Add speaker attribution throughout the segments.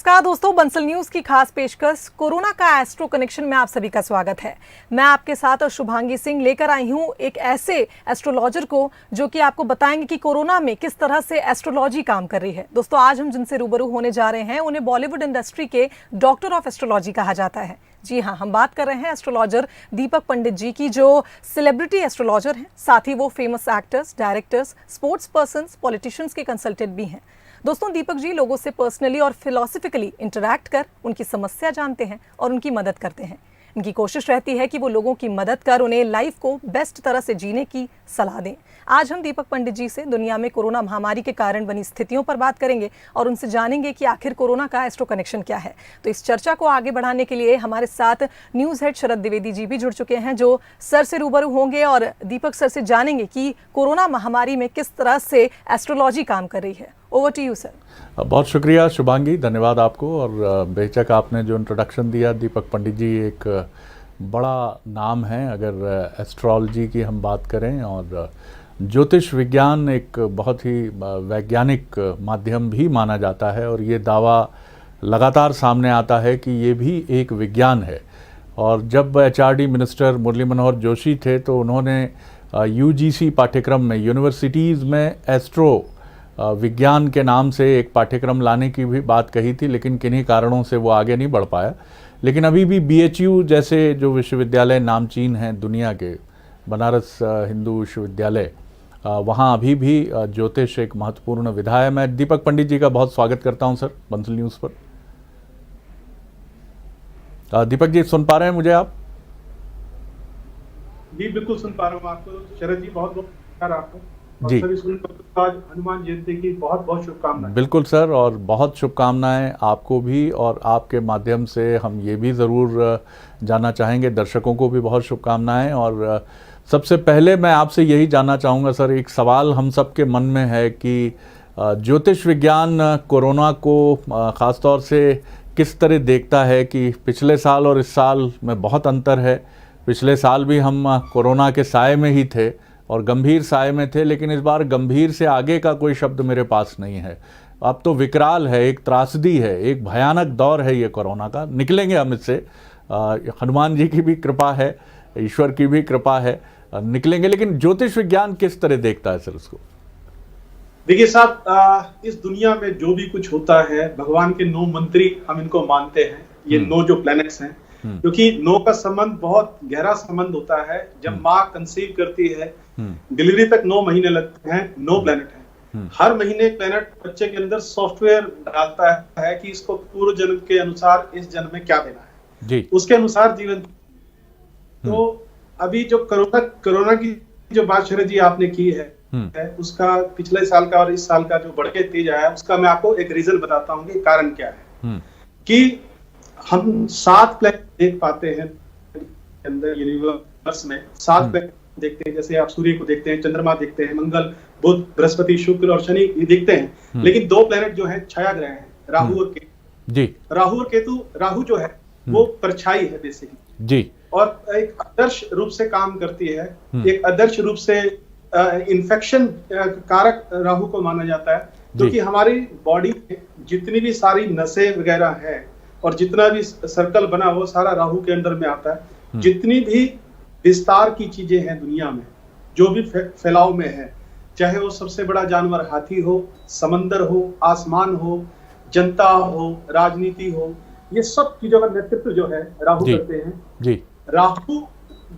Speaker 1: नमस्कार दोस्तों, बंसल न्यूज की खास पेशकश कोरोना का एस्ट्रो कनेक्शन में आप सभी का स्वागत है। मैं आपके साथ और शुभांगी सिंह लेकर आई हूं एक ऐसे एस्ट्रोलॉजर को जो कि आपको बताएंगे कि कोरोना में किस तरह से एस्ट्रोलॉजी काम कर रही है। दोस्तों, आज हम जिनसे रूबरू होने जा रहे हैं उन्हें बॉलीवुड इंडस्ट्री के डॉक्टर ऑफ एस्ट्रोलॉजी कहा जाता है। जी हाँ, हम बात कर रहे हैं एस्ट्रोलॉजर दीपक पंडित जी की, जो सेलिब्रिटी एस्ट्रोलॉजर हैं। साथ ही वो famous actors, directors, sports persons, politicians के कंसल्टेंट भी हैं। दोस्तों, दीपक जी लोगों से पर्सनली और फिलोसफिकली इंटरैक्ट कर उनकी समस्या जानते हैं और उनकी मदद करते हैं। इनकी कोशिश रहती है कि वो लोगों की मदद कर उन्हें लाइफ को बेस्ट तरह से जीने की सलाह दें। आज हम दीपक पंडित जी से दुनिया में कोरोना महामारी के कारण बनी स्थितियों पर बात करेंगे और उनसे जानेंगे कि आखिर कोरोना का एस्ट्रो कनेक्शन क्या है। तो इस चर्चा को आगे बढ़ाने के लिए हमारे साथ न्यूज हेड शरद द्विवेदी जी भी जुड़ चुके हैं, जो सर से रूबरू होंगे और दीपक सर से जानेंगे कि कोरोना महामारी में किस तरह से एस्ट्रोलॉजी काम कर रही है। Over to you sir.
Speaker 2: बहुत शुक्रिया शुभांगी, धन्यवाद आपको। और बेशक आपने जो इंट्रोडक्शन दिया, दीपक पंडित जी एक बड़ा नाम है अगर एस्ट्रोलॉजी की हम बात करें, और ज्योतिष विज्ञान एक बहुत ही वैज्ञानिक माध्यम भी माना जाता है। और ये दावा लगातार सामने आता है कि ये भी एक विज्ञान है। और जब HRD मिनिस्टर मुरली मनोहर जोशी थे तो उन्होंने UGC पाठ्यक्रम में, यूनिवर्सिटीज़ में एस्ट्रो विज्ञान के नाम से एक पाठ्यक्रम लाने की भी बात कही थी, लेकिन किन्हीं कारणों से वो आगे नहीं बढ़ पाया। लेकिन अभी भी BHU जैसे जो विश्वविद्यालय नामचीन हैं दुनिया के, बनारस हिंदू विश्वविद्यालय, वहाँ अभी भी ज्योतिष एक महत्वपूर्ण विधा है। मैं दीपक पंडित जी का बहुत स्वागत करता हूँ सर बंसल न्यूज़ पर। दीपक जी सुन पा रहे हैं मुझे आप?
Speaker 3: जी बिल्कुल सुन पा रहा हूँ आपको। शरद जी बहुत बहुत नमस्कार आपको।
Speaker 2: जी,
Speaker 3: सभी सुनकर आज हनुमान जयंती की बहुत बहुत शुभकामनाएं।
Speaker 2: बिल्कुल सर, और बहुत शुभकामनाएं आपको भी। और आपके माध्यम से हम ये भी ज़रूर जानना चाहेंगे, दर्शकों को भी बहुत शुभकामनाएं। और सबसे पहले मैं आपसे यही जानना चाहूँगा सर, एक सवाल हम सब के मन में है कि ज्योतिष विज्ञान कोरोना को ख़ास तौर से किस तरह देखता है कि पिछले साल और इस साल में बहुत अंतर है। पिछले साल भी हम कोरोना के साए में ही थे और गंभीर साए में थे, लेकिन इस बार गंभीर से आगे का कोई शब्द मेरे पास नहीं है। अब तो विकराल है, एक त्रासदी है, एक भयानक दौर है ये कोरोना का। निकलेंगे हम इससे, हनुमान जी की भी कृपा है, ईश्वर की भी कृपा है, निकलेंगे। लेकिन ज्योतिष विज्ञान किस तरह देखता है सर उसको?
Speaker 3: देखिए साहब, इस दुनिया में जो भी कुछ होता है, भगवान के 9 मंत्री हम इनको मानते हैं। ये 9 जो प्लैनेट्स हैं, क्योंकि 9 का संबंध बहुत गहरा संबंध होता है। जब माँ कंसीव करती है, डिलीवरी तक 9 महीने लगते हैं। 9 प्लैनेट हैं। हर महीने प्लैनेट बच्चे के अंदर सॉफ्टवेयर डालता है कि इसको पूर्व जन्म के अनुसार इस जन्म में क्या देना है जी। उसके अनुसार जीवन। तो अभी जो कोरोना की जो बात शरद जी आपने की है, उसका पिछले साल का और इस साल का जो बढ़ के तेज आया, उसका मैं आपको एक रीजन बताता हूँ कि कारण क्या है। कि हम 7 प्लैनेट देख पाते हैं अंदर यूनिवर्स में। 7 प्लैनेट देखते हैं, जैसे आप सूर्य को देखते हैं, चंद्रमा देखते हैं, मंगल, बुध, बृहस्पति, शुक्र और शनि दिखते हैं। लेकिन 2 प्लैनेट जो है छाया ग्रह हैं, राहु और केतु जी। राहु और केतु, राहु जो है वो परछाई है बेसिकली जी, और एक आदर्श रूप से काम करती है। एक आदर्श रूप से इन्फेक्शन कारक राहु को माना जाता है, क्योंकि हमारी बॉडी में जितनी भी सारी नसें वगैरह है और जितना भी सर्कल बना वो सारा राहु के अंदर में आता है। जितनी भी विस्तार की चीजें हैं दुनिया में, जो भी फैलाव में है, चाहे वो सबसे बड़ा जानवर हाथी हो, समंदर हो, आसमान हो, जनता हो, राजनीति हो, ये सब चीजों का नेतृत्व जो है राहु करते हैं जी। राहु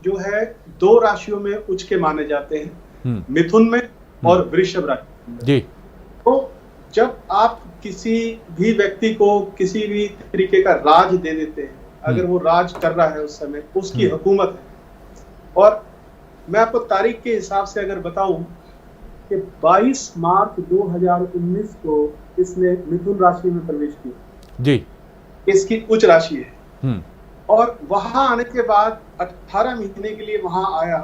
Speaker 3: जो है 2 राशियों में उच्च के माने जाते हैं, मिथुन में और वृषभ राशि में जी। तो जब आप किसी भी व्यक्ति को किसी भी तरीके का राज दे देते हैं, अगर वो राज कर रहा है उस समय, उसकी हुकूमत है। और मैं आपको तारीख के हिसाब से अगर बताऊं कि 22 मार्च 2019 को इसने मिथुन राशि में प्रवेश किया जी। इसकी उच्च राशि है। और वहां आने के बाद 18 महीने के लिए वहां आया,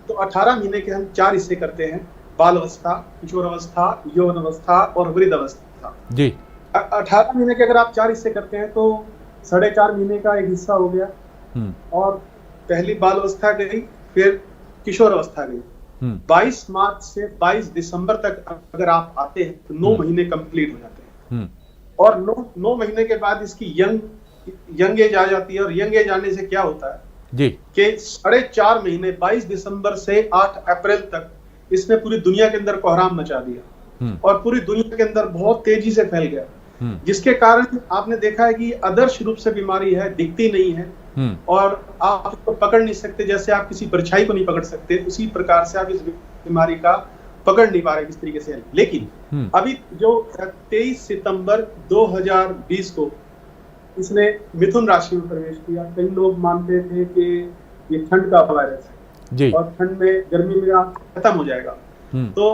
Speaker 3: तो 18 महीने के हम 4 हिस्से करते हैं: बाल अवस्था, किशोर अवस्था, यौवन अवस्था और वृद्ध अवस्था जी। 18 महीने के अगर आप 4 हिस्से करते हैं तो 4.5 महीने का एक हिस्सा हो गया। और पहली बाल अवस्था गई, फिर किशोर अवस्था गई। 22 मार्च से 22 दिसंबर तक अगर आप आते हैं तो 9 महीने कंप्लीट हो जाते हैं। और 9 महीने के बाद इसकी यंग एज आ जाती है। और यंग एज आने से क्या होता है
Speaker 2: जी
Speaker 3: कि 4.5 महीने 22 दिसंबर से 8 अप्रैल तक इसने पूरी दुनिया के अंदर कोहराम मचा दिया और पूरी दुनिया के अंदर बहुत तेजी से फैल गया, जिसके कारण आपने देखा है कि आदर्श रूप से बीमारी है, दिखती नहीं है और आप इसको पकड़ नहीं सकते। जैसे आप किसी परछाई को नहीं पकड़ सकते, उसी प्रकार से आप इस बीमारी का पकड़ नहीं पा रहे किस तरीके से। लेकिन अभी जो 23 सितंबर 2020 को इसने मिथुन राशि में प्रवेश किया। कई लोग मानते थे कि ये ठंड का वायरस है और ठंड में गर्मी में खत्म हो जाएगा। तो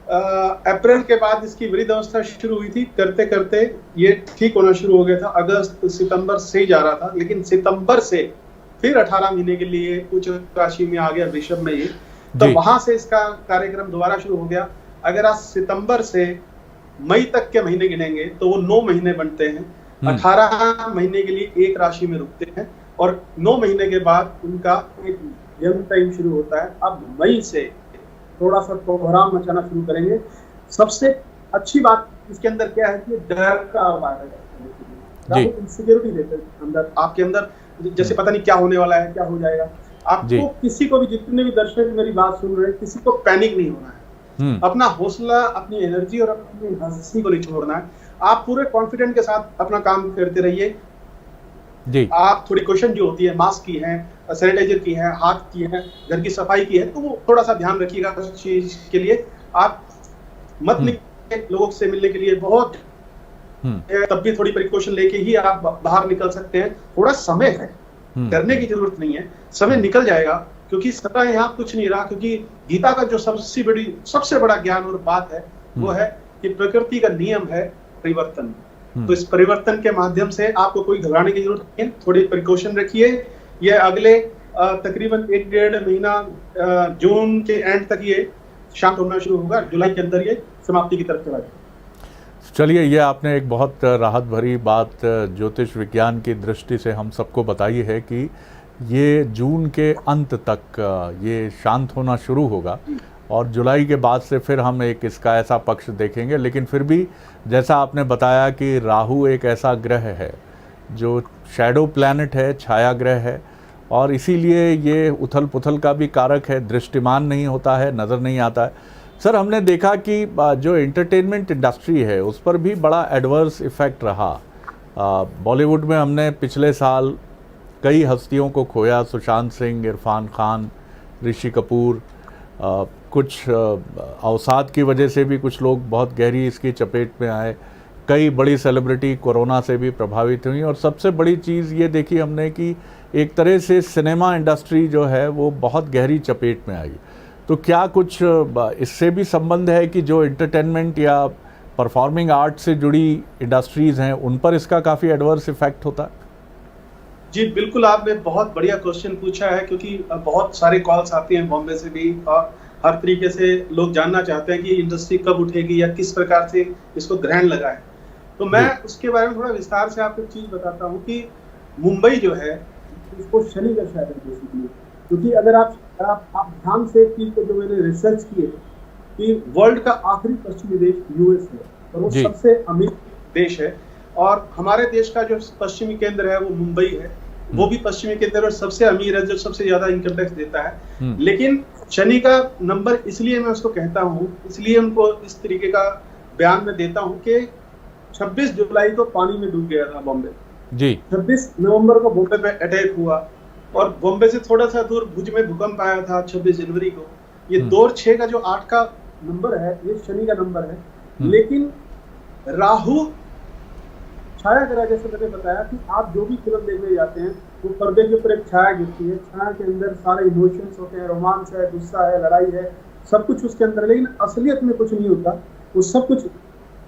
Speaker 3: अप्रैल के बाद इसकी वृद्धि अवस्था शुरू हुई थी, करते करते ये ठीक होना शुरू हो गया था। अगस्त सितंबर से ही जा रहा था, लेकिन सितंबर से फिर 18 महीने के लिए उच्च राशि में आ गया, वृषभ में ये। तो वहां से इसका कार्यक्रम दोबारा शुरू हो गया। अगर आप सितंबर से मई तक के महीने गिनेंगे तो वो 9 महीने बनते हैं। 18 महीने के लिए एक राशि में रुकते हैं और 9 महीने के बाद उनका एक यंग टाइम शुरू होता है। अब मई से थोड़ा सा कोहराम मचाना शुरू करेंगे। सबसे अच्छी बात इसके अंदर क्या है कि डर का वायरस है, इनसिक्योरिटी देते हैं अंदर, आपके अंदर जैसे पता नहीं क्या होने वाला है, क्या हो जाएगा। आपको किसी को भी, जितने भी दर्शक मेरी बात सुन रहे हैं, किसी को पैनिक नहीं होना है। अपना हौसला, अपनी एनर्जी और अपनी हंसी को नहीं छोड़ना है। आप पूरे कॉन्फिडेंट के साथ अपना काम करते रहिए। आप थोड़ी क्वेश्चन जो होती है, मास्क की है, सैनिटाइजर की है, हाथ की है, घर की सफाई की है, तो वो थोड़ा सा ध्यान रखिएगा उस चीज के लिए। आप मत निकले लोगों से मिलने के लिए, बहुत तब भी थोड़ी प्रिकॉशन लेके ही आप बाहर निकल सकते हैं। थोड़ा समय है, डरने की जरूरत नहीं है, समय निकल जाएगा, क्योंकि समय यहाँ कुछ नहीं रहा। क्योंकि गीता का जो सबसे बड़ा ज्ञान और बात है वो है कि प्रकृति का नियम है परिवर्तन। तो इस परिवर्तन के माध्यम से आपको कोई घबराने की जरूरत नहीं है। थोड़ी प्रिकॉशन रखिए। ये अगले तकरीबन 1-1.5 महीना जून के एंड तक ये शांत होना शुरू होगा। जुलाई के अंदर ये समाप्ति की तरफ चला जाएगा।
Speaker 2: चलिए, ये आपने एक बहुत राहत भरी बात ज्योतिष विज्ञान की दृष्टि से हम सबको बताई है कि ये जून के अंत तक ये शांत होना शुरू होगा और जुलाई के बाद से फिर हम एक इसका ऐसा पक्ष देखेंगे। लेकिन फिर भी जैसा आपने बताया कि राहु एक ऐसा ग्रह है जो शैडो प्लैनेट है, छाया ग्रह है, और इसीलिए ये उथल पुथल का भी कारक है, दृष्टिमान नहीं होता है, नज़र नहीं आता है। सर, हमने देखा कि जो एंटरटेनमेंट इंडस्ट्री है उस पर भी बड़ा एडवर्स इफ़ेक्ट रहा। बॉलीवुड में हमने पिछले साल कई हस्तियों को खोया, सुशांत सिंह, इरफान खान, ऋषि कपूर। कुछ अवसाद की वजह से भी कुछ लोग बहुत गहरी इसकी चपेट में आए। कई बड़ी सेलिब्रिटी कोरोना से भी प्रभावित हुई और सबसे बड़ी चीज़ ये देखी हमने कि एक तरह से सिनेमा इंडस्ट्री जो है वो बहुत गहरी चपेट में आई। तो क्या कुछ इससे भी संबंध है कि जो एंटरटेनमेंट या परफॉर्मिंग आर्ट से जुड़ी इंडस्ट्रीज़ हैं उन पर इसका काफ़ी एडवर्स इफेक्ट होता है?
Speaker 3: जी बिल्कुल, आपने बहुत बढ़िया क्वेश्चन पूछा है, क्योंकि बहुत सारे कॉल्स आती हैं बॉम्बे से भी और हर तरीके से लोग जानना चाहते हैं कि इंडस्ट्री कब उठेगी या किस प्रकार से इसको ग्रहण लगा है। तो मैं उसके बारे में थोड़ा विस्तार से आपको चीज बताता हूँ कि मुंबई जो है इसको शनि का शहर है बेसिकली। क्योंकि अगर आप ध्यान से एक चीज को, जो मैंने रिसर्च की है कि वर्ल्ड का आखिरी पश्चिमी देश यूएस है और वो सबसे अमीर देश है, और हमारे देश का जो पश्चिमी केंद्र है वो मुंबई है, वो भी पश्चिमी केंद्र और सबसे अमीर है, जो सबसे ज्यादा इनकम टैक्स देता है। लेकिन शनि का नंबर इसलिए मैं उसको कहता हूँ, इसलिए उनको इस तरीके का बयान में देता हूँ कि 26 जुलाई को पानी में डूब गया था बॉम्बे जी। 26 नवंबर को बॉम्बे पे अटैक हुआ और बॉम्बे से थोड़ा सा दूर भुज में भूकंप आया था 26 जनवरी को। ये 2 और 6 का जो 8 का नंबर है ये शनि का नंबर है। लेकिन राहु छाया ग्रह, जैसे मैंने बताया कि आप जो भी फिल्म देखने जाते हैं वो पर्दे के ऊपर एक छाया गिरती है, छाया के अंदर सारे इमोशंस होते हैं, रोमांस है, गुस्सा है, लड़ाई है, सब कुछ उसके अंदर। लेकिन असलियत में कुछ नहीं होता, वो सब कुछ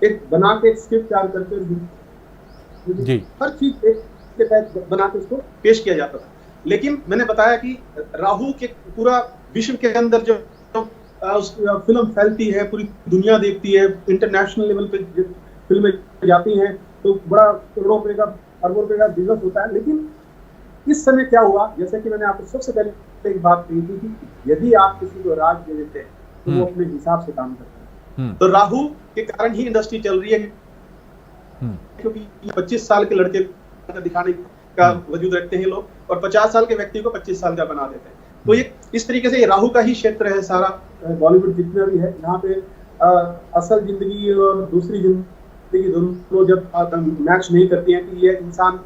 Speaker 3: एक बना के एक स्क्रिप्ट तैयार करके जी हर चीज एक के तहत बना के उसको पेश किया जाता था। लेकिन मैंने बताया कि राहु के पूरा विश्व के अंदर जो फिल्म फैलती है, पूरी दुनिया देखती है, इंटरनेशनल लेवल पे फिल्में जाती हैं तो बड़ा करोड़ों रुपए का, अरबों रुपए का बिजनेस होता है। लेकिन इस समय क्या हुआ, जैसे कि मैंने आपको सबसे पहले एक बात कही थी कि यदि आप किसी को राज दे देते हैं तो वो अपने हिसाब से काम करता है। तो राहु के कारण ही इंडस्ट्री चल रही है। क्योंकि 25 साल के लड़के का दिखाने का वजूद रखते हैं लोग, और 50 साल के व्यक्ति को 25 साल का बना देते हैं। तो ये इस तरीके से ये राहु का ही क्षेत्र है सारा, बॉलीवुड जितना भी है, यहाँ पे असल जिंदगी और दूसरी जिंदगी दोनों जब मैच नहीं करती हैं कि ये इंसान,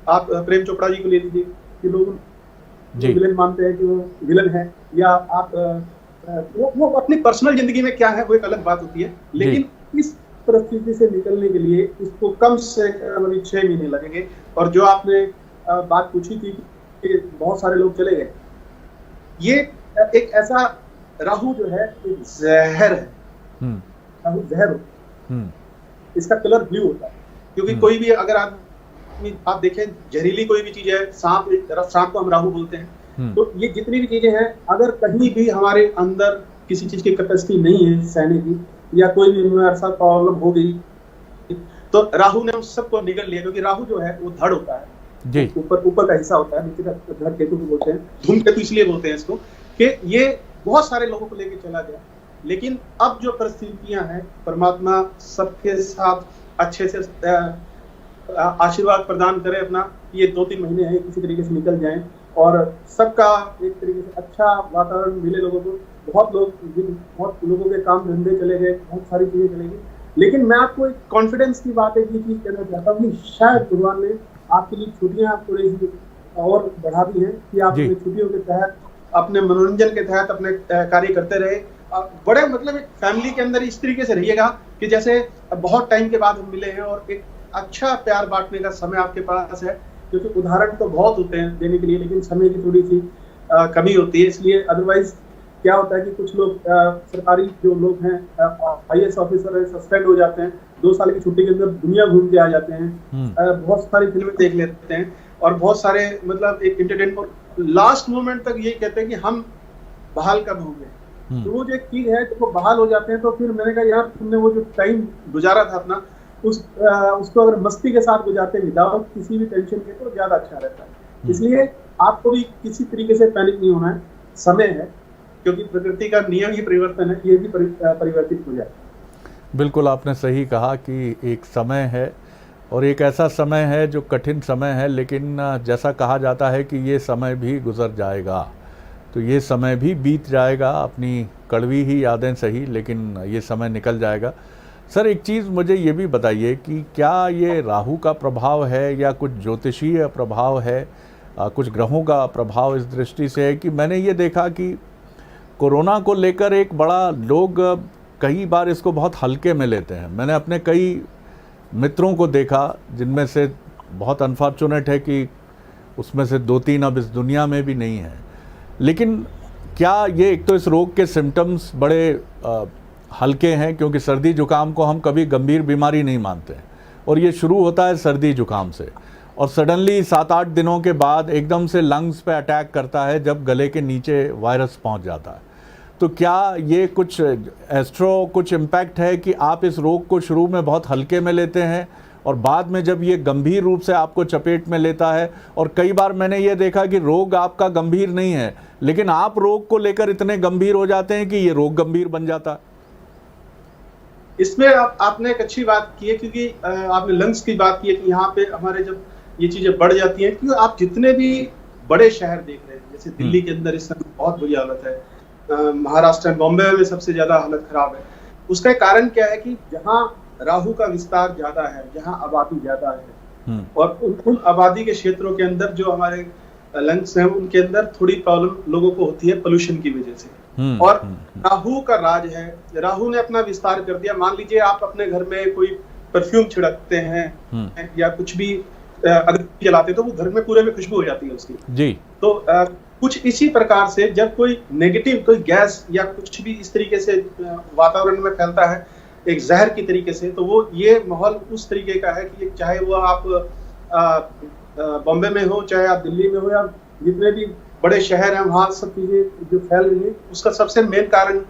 Speaker 3: आप प्रेम चोपड़ा जी को ले लीजिए कि लोग विलन मानते हैं कि वो विलन है, या आप वो अपनी पर्सनल जिंदगी में क्या है वो एक अलग बात होती है, लेकिन इस परिस्थिति से निकलने के लिए इसको कम से कम 6 महीने लगेंगे। और जो आपने बात पूछी थी कि बहुत सारे लोग चले गए, ये एक ऐसा राहु जो है एक जहर है, राहु जहर होता है, इसका कलर ब्लू होता है, क्योंकि कोई भी अगर आप देखें जहरीली कोई भी चीज है, सांप को हम राहु बोलते हैं, तो ये जितनी भी चीजें हैं, अगर कहीं भी हमारे अंदर किसी चीज की कैपेसिटी नहीं है सहने की, या कोई भी हमारे साथ प्रॉब्लम हो गई, तो राहु ने उस सबको निगल लिया। क्योंकि राहु जो है वो धड़ होता है, ऊपर का हिस्सा होता है, नीचे का धड़ केतु को बोलते हैं, धूमकेतु इसलिए बोलते हैं इसको, कि ये बहुत सारे लोगों को लेके चला गया। लेकिन अब जो परिस्थितियां हैं, परमात्मा सबके साथ अच्छे से आशीर्वाद प्रदान करे अपना, ये 2-3 महीने हैं किसी तरीके से निकल जाएं और सबका एक तरीके से अच्छा वातावरण मिले लोगों को। बहुत लोगों के काम धंधे चले गए, बहुत सारी चीजें चली गई, लेकिन मैं आपको एक कॉन्फिडेंस की बात एक चीज कहना चाहता हूँ कि शायद भगवान ने आपके लिए छुट्टियां थोड़ी सी और बढ़ा दी हैं कि आप अपने छुट्टियों के तहत, अपने मनोरंजन के तहत अपने कार्य करते रहे। बड़े मतलब एक फैमिली के अंदर इस तरीके से रहिएगा कि जैसे बहुत टाइम के बाद हम मिले हैं, और एक अच्छा प्यार बांटने का समय आपके पास है, क्योंकि उदाहरण तो बहुत होते हैं देने के लिए, लेकिन समय की थोड़ी सी कमी होती है। इसलिए अदरवाइज क्या होता है कि कुछ लोग सरकारी जो लोग हैं, IAS ऑफिसर है, सस्पेंड हो जाते हैं, 2 साल की छुट्टी के अंदर दुनिया घूम के आ जाते हैं, बहुत सारी फिल्में देख लेते हैं, और बहुत सारे मतलब एक एंटरटेनमेंट, लास्ट मोमेंट तक यही कहते हैं कि हम बहाल कब होंगे। तो वो जो एक चीज है, जब वो बहाल हो जाते हैं तो फिर मैंने कहा यार तुमने वो जो टाइम गुजारा था अपना, उसको अगर मस्ती के साथ गुजारते विदाउट किसी भी टेंशन के, तो ज्यादा अच्छा रहता है। इसलिए आपको भी किसी तरीके से पैनिक नहीं होना है, समय है, क्योंकि प्रकृति का नियम ही परिवर्तन है, ये भी परिवर्तित हो जाए।
Speaker 2: बिल्कुल आपने सही कहा कि एक समय है, और एक ऐसा समय है जो कठिन समय है, लेकिन जैसा कहा जाता है कि ये समय भी गुजर जाएगा, तो ये समय भी बीत जाएगा, अपनी कड़वी ही यादें सही, लेकिन ये समय निकल जाएगा। सर एक चीज़ मुझे ये भी बताइए कि क्या ये राहु का प्रभाव है या कुछ ज्योतिषीय प्रभाव है, कुछ ग्रहों का प्रभाव इस दृष्टि से है कि मैंने ये देखा कि कोरोना को लेकर एक बड़ा लोग कई बार इसको बहुत हल्के में लेते हैं। मैंने अपने कई मित्रों को देखा जिनमें से बहुत अनफॉर्चुनेट है कि उसमें से 2-3 अब इस दुनिया में भी नहीं है, लेकिन क्या ये एक तो इस रोग के सिम्टम्स बड़े हल्के हैं, क्योंकि सर्दी जुकाम को हम कभी गंभीर बीमारी नहीं मानते, और ये शुरू होता है सर्दी जुकाम से, और सडनली 7-8 दिनों के बाद एकदम से लंग्स पे अटैक करता है जब गले के नीचे वायरस पहुंच जाता है। तो क्या ये कुछ कुछ इम्पैक्ट है कि आप इस रोग को शुरू में बहुत हल्के में लेते हैं और बाद में जब ये गंभीर रूप से आपको चपेट में लेता है, और कई बार मैंने ये देखा कि रोग आपका गंभीर नहीं है, लेकिन आप रोग को लेकर इतने गंभीर हो जाते हैं कि ये रोग गंभीर बन जाता है।
Speaker 3: इसमें आपने एक अच्छी बात की है, क्योंकि आपने लंग्स की बात की है कि यहाँ पे हमारे जब ये चीजें बढ़ जाती हैं, क्योंकि आप जितने भी बड़े शहर देख रहे हैं, जैसे दिल्ली के अंदर इस समय बहुत बुरी हालत है, महाराष्ट्र बॉम्बे में सबसे ज्यादा हालत खराब है। उसका कारण क्या है कि जहाँ राहु का विस्तार ज्यादा है, जहाँ आबादी ज्यादा है, और उन आबादी के क्षेत्रों के अंदर जो हमारे लंग्स हैं, उनके अंदर थोड़ी प्रॉब्लम लोगों को होती है पोल्यूशन की वजह से। और राहु का राज है, राहु ने अपना विस्तार कर दिया। मान लीजिए आप अपने घर में कोई परफ्यूम छिड़कते हैं या कुछ भी अगरबत्ती जलाते हैं, तो वो घर में पूरे में खुशबू हो जाती है उसकी जी। तो कुछ इसी प्रकार से जब कोई नेगेटिव कोई गैस या कुछ भी इस तरीके से वातावरण में फैलता है एक जहर की तरीके से, तो वो ये माहौल उस तरीके का है कि चाहे वो आप बॉम्बे में हो, चाहे आप दिल्ली में हो, या जितने भी बड़े शहर हैं वहाँ सब चीजें जो फैल रही है, उसका सबसे मेन कारण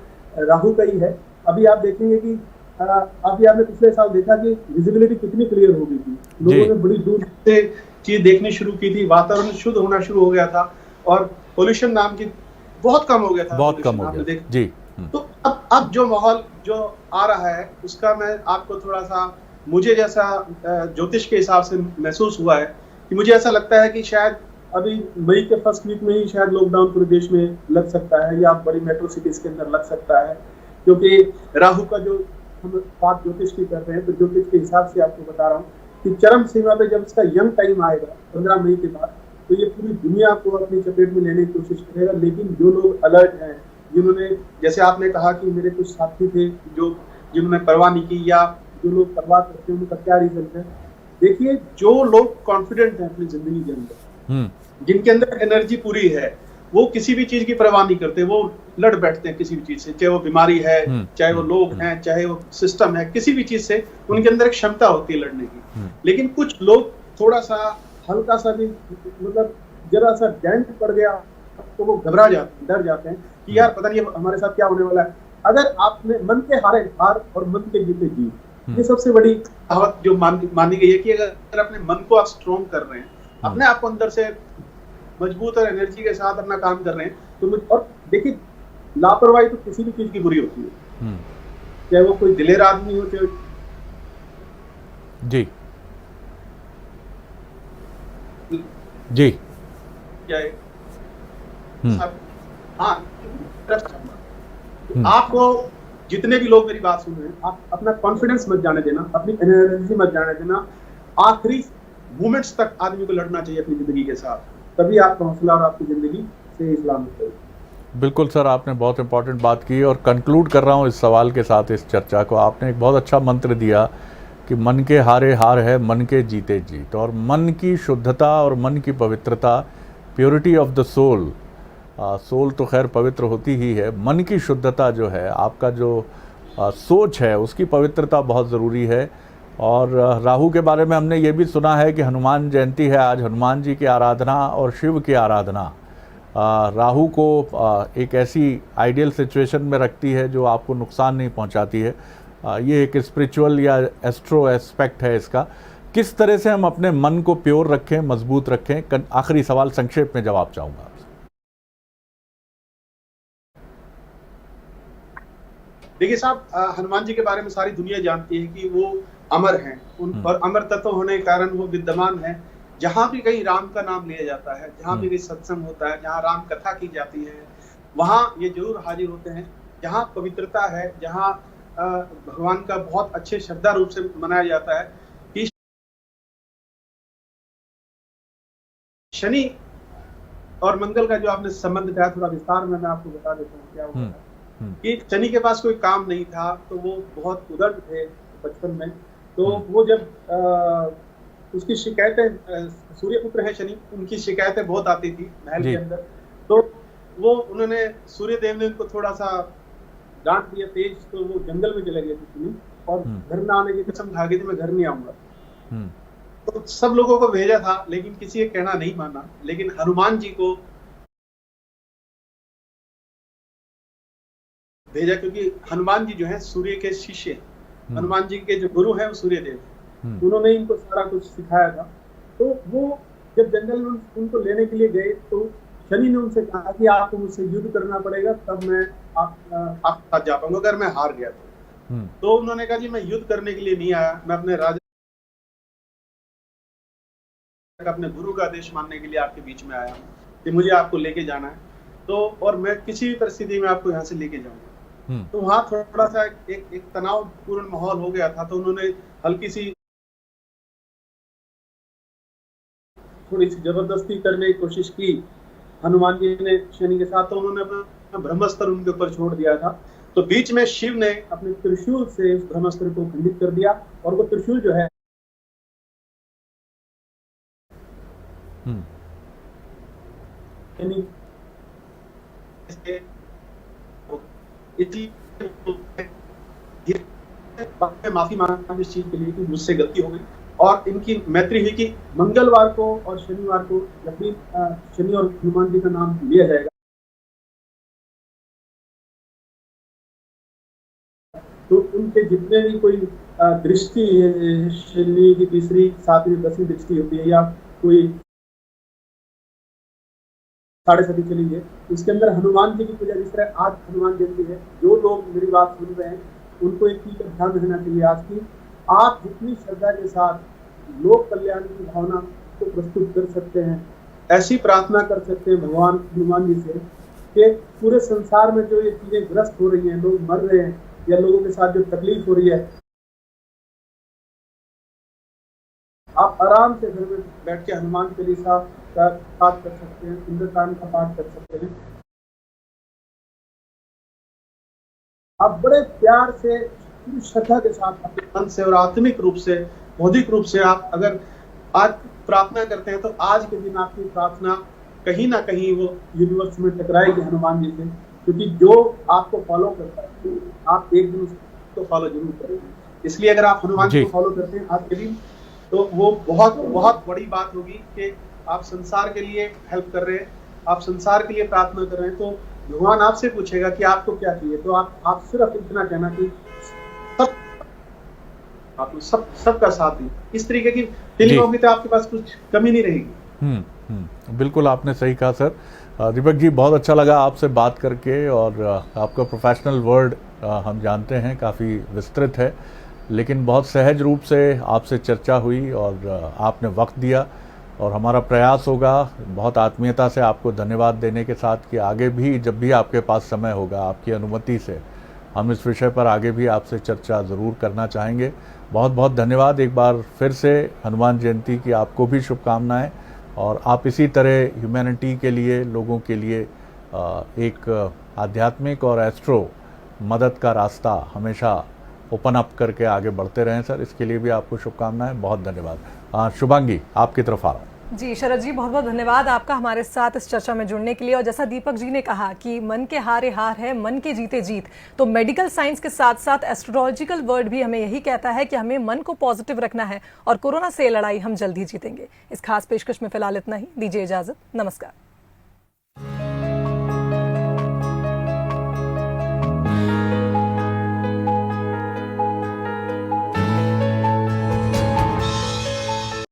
Speaker 3: राहु का ही है। अभी आप देखेंगे कि अभी आपने पिछले साल देखा कि विजिबिलिटी कितनी क्लियर हो गई थी, लोगों ने बड़ी दूर से चीज देखनी शुरू की थी, वातावरण शुद्ध होना शुरू हो गया था, और पोल्यूशन नाम की बहुत कम हो गया था,
Speaker 2: बहुत कम हो गया जी।
Speaker 3: तो अब जो माहौल जो आ रहा है उसका मैं आपको थोड़ा सा मुझे जैसा ज्योतिष के हिसाब से महसूस हुआ है कि मुझे ऐसा लगता है कि शायद अभी मई के फर्स्ट वीक में ही शायद लॉकडाउन पूरे देश में लग सकता है या बड़ी मेट्रो सिटीज के अंदर लग सकता है, क्योंकि राहु का जो हम बात ज्योतिष की कर रहे हैं तो ज्योतिष के हिसाब से आपको बता रहा हूँ कि चरम सीमा पे जब इसका यंग टाइम आएगा 15 मई के बाद, तो ये पूरी दुनिया को अपनी चपेट में लेने की कोशिश करेगा। लेकिन जो लोग अलर्ट हैं, जिन्होंने, जैसे आपने कहा कि मेरे कुछ साथी थे जिन्होंने परवाह नहीं की, या जो लोग परवाह करते हैं उनका क्या रीजन है, देखिए जो लोग कॉन्फिडेंट हैं अपनी जिंदगी के अंदर, जिनके अंदर एनर्जी पूरी है, वो किसी भी चीज की परवाह नहीं करते, वो लड़ बैठते हैं किसी भी चीज से, चाहे वो बीमारी है, चाहे वो लोग हैं, चाहे वो सिस्टम है, किसी भी चीज से उनके अंदर एक क्षमता होती है लड़ने की। लेकिन कुछ लोग थोड़ा सा हल्का सा भी, मतलब जरा सा डेंट पड़ गया तो वो घबरा जाते हैं, डर जाते हैं कि यार पता नहीं हमारे साथ क्या होने वाला है। अगर आपने मन के हारे हार और मन के जीते जीत, ये सबसे बड़ी कहावत जो मानी गई है कि अगर अपने मन को आप स्ट्रॉन्ग कर रहे हैं, अपने आप को अंदर से मजबूत और एनर्जी के साथ अपना काम कर रहे हैं, तो और देखिए लापरवाही तो किसी भी चीज की बुरी होती है, चाहे वो कोई दिलेर आदमी हो, चाहे
Speaker 2: जी जी
Speaker 3: क्या है। हाँ, आपको जितने भी लोग मेरी बात सुन रहे हैं, आप अपना कॉन्फिडेंस मत जाने देना, अपनी एनर्जी मत जाने देना। आखिरी मोमेंट्स तक आदमी को लड़ना चाहिए अपनी जिंदगी के साथ, तभी आपका हौसला और आपकी जिंदगी से इस्लाम होगी।
Speaker 2: बिल्कुल सर, आपने बहुत इंपॉर्टेंट बात की और कंक्लूड कर रहा हूँ इस सवाल के साथ इस चर्चा को। आपने एक बहुत अच्छा मंत्र दिया कि मन के हारे हार है, मन के जीते जीत, और मन की शुद्धता और मन की पवित्रता, purity of the soul, soul तो खैर पवित्र होती ही है, मन की शुद्धता जो है, आपका जो सोच है उसकी पवित्रता बहुत ज़रूरी है। और राहु के बारे में हमने ये भी सुना है कि हनुमान जयंती है आज, हनुमान जी की आराधना और शिव की आराधना राहु को एक ऐसी आइडियल सिचुएशन में रखती है जो आपको नुकसान नहीं पहुंचाती है। ये एक स्पिरिचुअल या एस्ट्रो एस्पेक्ट है इसका। किस तरह से हम अपने मन को प्योर रखें, मजबूत रखें? आखिरी सवाल संक्षेप में जवाब चाहूँगा आपसे।
Speaker 3: देखिए साहब, हनुमान जी के बारे में सारी दुनिया जानती है कि वो अमर हैं, और अमर तत्व होने के कारण वो विद्यमान है। जहां भी कहीं राम का नाम लिया जाता है, जहां भी कहीं सत्संग होता है, जहां राम कथा की जाती है, वहां ये जरूर हाजिर होते हैं। जहां पवित्रता है, जहां भगवान का बहुत अच्छे श्रद्धा रूप से मनाया जाता है कि शनि और मंगल का जो आपने संबंध बताया, थोड़ा विस्तार में मैं आपको बता देता हूँ क्या होता है। कि शनि के पास कोई काम नहीं था, तो वो बहुत उदंड थे बचपन में। तो वो जब उसकी शिकायतें, सूर्यपुत्र है शनि, उनकी शिकायतें बहुत आती थी महल के अंदर, तो वो उन्होंने, सूर्य देव ने उनको थोड़ा सा डांट दिया तेज, तो वो जंगल में चले गए थे शनि, और घर में आने की कसम खा गई थी मैं घर नहीं आऊंगा। तो सब लोगों को भेजा था, लेकिन किसी का कहना नहीं माना। लेकिन हनुमान जी को भेजा, क्योंकि हनुमान जी जो है सूर्य के शिष्य, हनुमान जी के जो गुरु हैं वो सूर्य देव, उन्होंने इनको सारा कुछ सिखाया था। तो वो जब जंगल में उनको लेने के लिए गए, तो शनि ने उनसे कहा कि आपको मुझसे युद्ध करना पड़ेगा, तब मैं आपके साथ जा पाऊंगा, अगर मैं हार गया तो उन्होंने कहा जी मैं युद्ध करने के लिए नहीं आया, मैं अपने राजा, अपने गुरु का आदेश मानने के लिए आपके बीच में आया हूँ कि मुझे आपको लेके जाना है, तो और मैं किसी भी परिस्थिति में आपको यहाँ से लेके जाऊंगा। तो वहाँ थोड़ा सा एक तनावपूर्ण माहौल हो गया था, तो उन्होंने हल्की सी थोड़ी सी जबरदस्ती करने की कोशिश की हनुमान जी ने शनि के साथ, तो उन्होंने अपना ब्रह्मास्त्र उनके ऊपर छोड़ दिया था। तो बीच में शिव ने अपने त्रिशूल से उस ब्रह्मास्त्र को खंडित कर दिया, और वो त्रिशूल जो है माफी मांगा इस चीज के लिए कि मुझसे गलती हो गई, और इनकी मैत्री हुई कि मंगलवार को और शनिवार को जब भी शनि और हनुमान जी का नाम लिया जाएगा, तो उनके जितने भी कोई दृष्टि है, शनि की तीसरी, सातवीं, 10वीं दृष्टि होती है, या कोई 7.5 चली है, उसके अंदर हनुमान जी की पूजा, जिस तरह आज हनुमान जयंती है, जो लोग मेरी बात सुन रहे हैं उनको एक चीज का ध्यान रखना चाहिए आज की, आप जितनी श्रद्धा के साथ लोक कल्याण की भावना को प्रस्तुत कर सकते हैं, ऐसी प्रार्थना कर सकते हैं भगवान हनुमान जी से कि पूरे संसार में जो ये चीजें ग्रस्त हो रही हैं, लोग मर रहे हैं या लोगों के साथ जो तकलीफ हो रही है, आप आराम से घर में बैठ के हनुमान चालीसा का पाठ कर सकते हैं, सुंदरकांड का पाठ कर सकते हैं। आप बड़े प्यार से, पूरी श्रद्धा के साथ अपने मन से और आत्मिक रूप से, बौद्धिक रूप से आप अगर आज प्रार्थना करते हैं तो आज के दिन आपकी प्रार्थना कहीं ना कहीं वो यूनिवर्स में टकराएगी हनुमान जी से, क्योंकि जो आपको फॉलो करता है तो आप एक दिन उसको फॉलो जरूर करेंगे। इसलिए अगर आप हनुमान जी को फॉलो करते हैं आज के दिन तो वो बहुत बहुत बड़ी बात होगी कि आप संसार के लिए हेल्प कर रहे हैं, आप संसार के लिए प्रार्थना कर रहे हैं। तो भगवान आपसे पूछेगा कि आपको क्या चाहिए, तो आप सिर्फ इतना कहना कि सबका साथ दी। इस तरीके की फीलिंग होगी तो आपके पास कुछ कमी नहीं रहेगी।
Speaker 2: बिल्कुल आपने सही कहा सर। दीपक जी, बहुत अच्छा लगा आपसे बात करके, और आपका प्रोफेशनल वर्ड हम जानते हैं काफ़ी विस्तृत है, लेकिन बहुत सहज रूप से आपसे चर्चा हुई और आपने वक्त दिया, और हमारा प्रयास होगा बहुत आत्मीयता से आपको धन्यवाद देने के साथ कि आगे भी जब भी आपके पास समय होगा, आपकी अनुमति से हम इस विषय पर आगे भी आपसे चर्चा ज़रूर करना चाहेंगे। बहुत बहुत धन्यवाद एक बार फिर से। हनुमान जयंती की आपको भी शुभकामनाएं, और आप इसी तरह ह्यूमैनिटी के लिए, लोगों के लिए एक आध्यात्मिक और एस्ट्रो मदद का रास्ता हमेशा ओपन अप करके आगे बढ़ते रहें सर। इसके लिए भी आपको शुभकामनाएं। बहुत धन्यवाद। शुभांगी, आपकी तरफ आ रहा हूँ।
Speaker 1: जी शरद जी, बहुत बहुत धन्यवाद आपका हमारे साथ इस चर्चा में जुड़ने के लिए। और जैसा दीपक जी ने कहा कि मन के हारे हार है, मन के जीते जीत, तो मेडिकल साइंस के साथ साथ एस्ट्रोलॉजिकल वर्ड भी हमें यही कहता है कि हमें मन को पॉजिटिव रखना है और कोरोना से लड़ाई हम जल्द ही जीतेंगे। इस खास पेशकश में फिलहाल इतना ही। दीजिए इजाजत। नमस्कार।